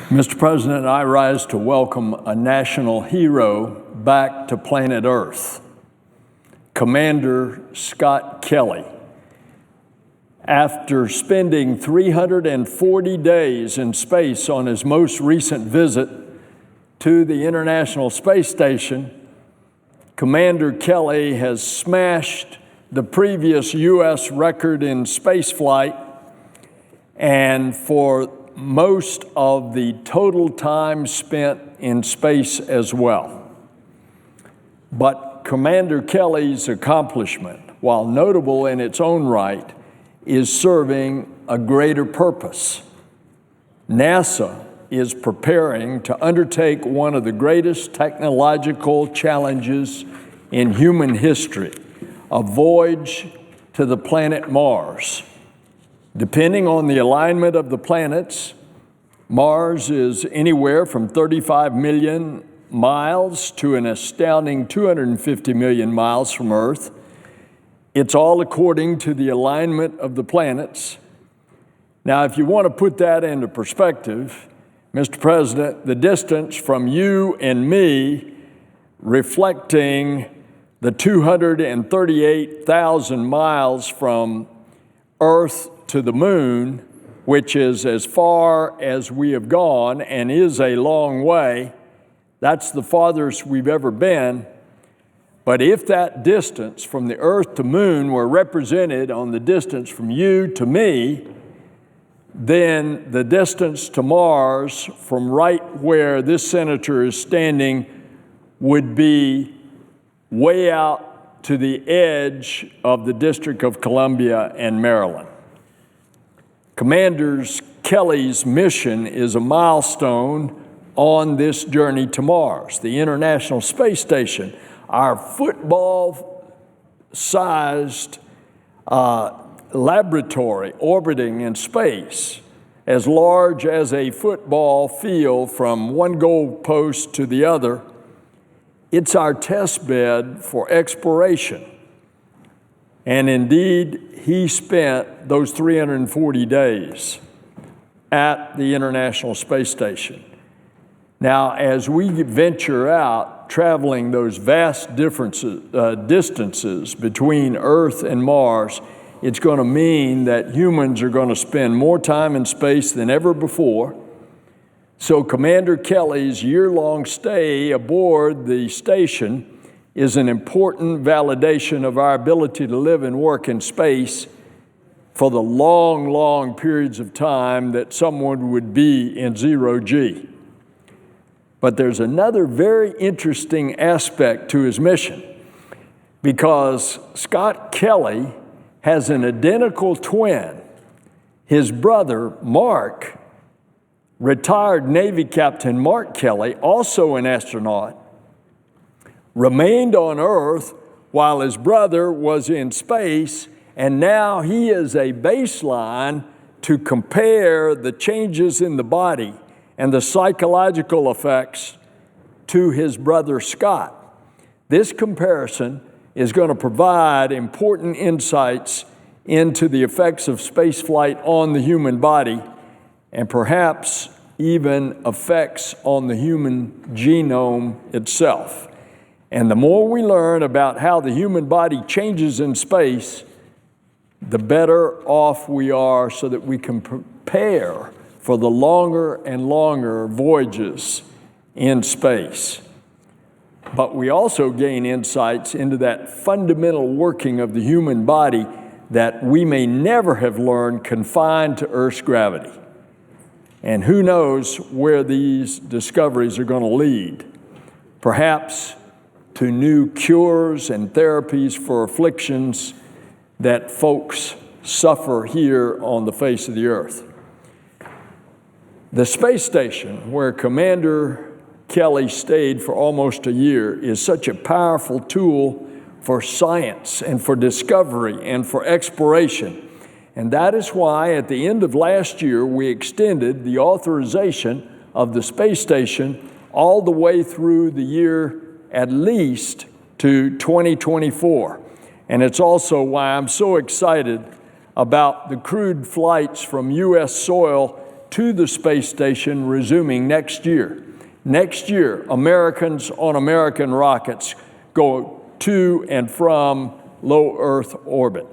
Mr. President, I rise to welcome a national hero back to planet Earth, Commander Scott Kelly. After spending 340 days in space on his most recent visit to the International Space Station, Commander Kelly has smashed the previous U.S. record in spaceflight and for most of the total time spent in space as well. But Commander Kelly's accomplishment, while notable in its own right, is serving a greater purpose. NASA is preparing to undertake one of the greatest technological challenges in human history, a voyage to the planet Mars. Depending on the alignment of the planets, Mars is anywhere from 35 million miles to an astounding 250 million miles from Earth. It's all according to the alignment of the planets. Now, if you want to put that into perspective, Mr. President, the distance from you and me, reflecting the 238,000 miles from Earth to the moon, which is as far as we have gone and is a long way. That's the farthest we've ever been. But if that distance from the Earth to moon were represented on the distance from you to me, then the distance to Mars from right where this senator is standing would be way out to the edge of the District of Columbia and Maryland. Commander Kelly's mission is a milestone on this journey to Mars, the International Space Station, our football-sized laboratory orbiting in space, as large as a football field from one goalpost to the other. It's our test bed for exploration. And indeed, he spent those 340 days at the International Space Station. Now, as we venture out, traveling those vast distances between Earth and Mars, it's going to mean that humans are going to spend more time in space than ever before. So Commander Kelly's year-long stay aboard the station is an important validation of our ability to live and work in space for the long, long periods of time that someone would be in zero G. But there's another very interesting aspect to his mission, because Scott Kelly has an identical twin. His brother, Mark, retired Navy Captain Mark Kelly, also an astronaut, remained on Earth while his brother was in space, and now he is a baseline to compare the changes in the body and the psychological effects to his brother Scott. This comparison is going to provide important insights into the effects of spaceflight on the human body, and perhaps even effects on the human genome itself. And the more we learn about how the human body changes in space, the better off we are so that we can prepare for the longer and longer voyages in space. But we also gain insights into that fundamental working of the human body that we may never have learned confined to Earth's gravity. And who knows where these discoveries are going to lead? Perhaps to new cures and therapies for afflictions that folks suffer here on the face of the earth. The space station, where Commander Kelly stayed for almost a year, is such a powerful tool for science and for discovery and for exploration. And that is why at the end of last year, we extended the authorization of the space station all the way through the year at least to 2024. And it's also why I'm so excited about the crewed flights from U.S. soil to the space station resuming next year. Next year, Americans on American rockets go to and from low Earth orbit.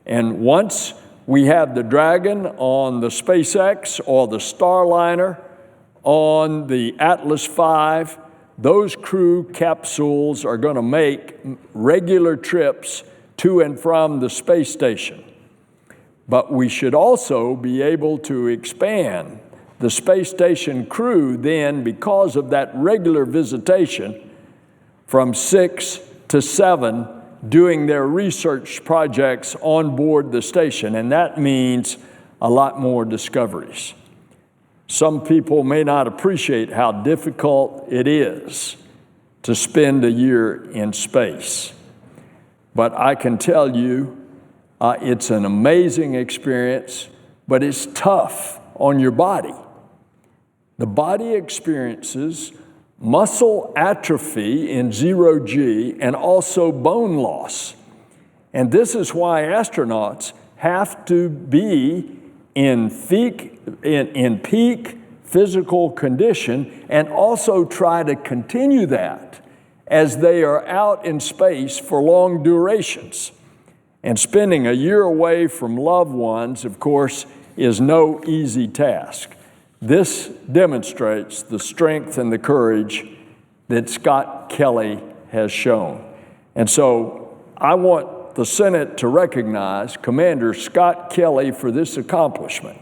And once we have the Dragon on the SpaceX or the Starliner on the Atlas V, those crew capsules are going to make regular trips to and from the space station. But we should also be able to expand the space station crew then, because of that regular visitation, from 6 to 7 doing their research projects on board the station, and that means a lot more discoveries. Some people may not appreciate how difficult it is to spend a year in space, but I can tell you it's an amazing experience, but it's tough on your body. The body experiences muscle atrophy in 0G and also bone loss. And this is why astronauts have to be in peak physical condition and also try to continue that as they are out in space for long durations. And spending a year away from loved ones, of course, is no easy task. This demonstrates the strength and the courage that Scott Kelly has shown. And so I want the Senate to recognize Commander Scott Kelly for this accomplishment.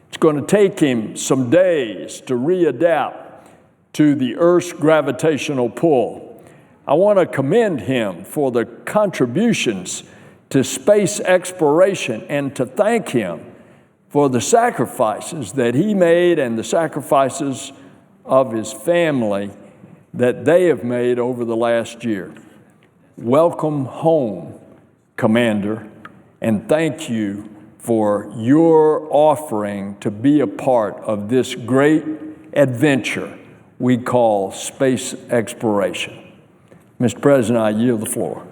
It's going to take him some days to readapt to the Earth's gravitational pull. I want to commend him for the contributions to space exploration and to thank him for the sacrifices that he made and the sacrifices of his family that they have made over the last year. Welcome home, Commander, and thank you for your offering to be a part of this great adventure we call space exploration. Mr. President, I yield the floor.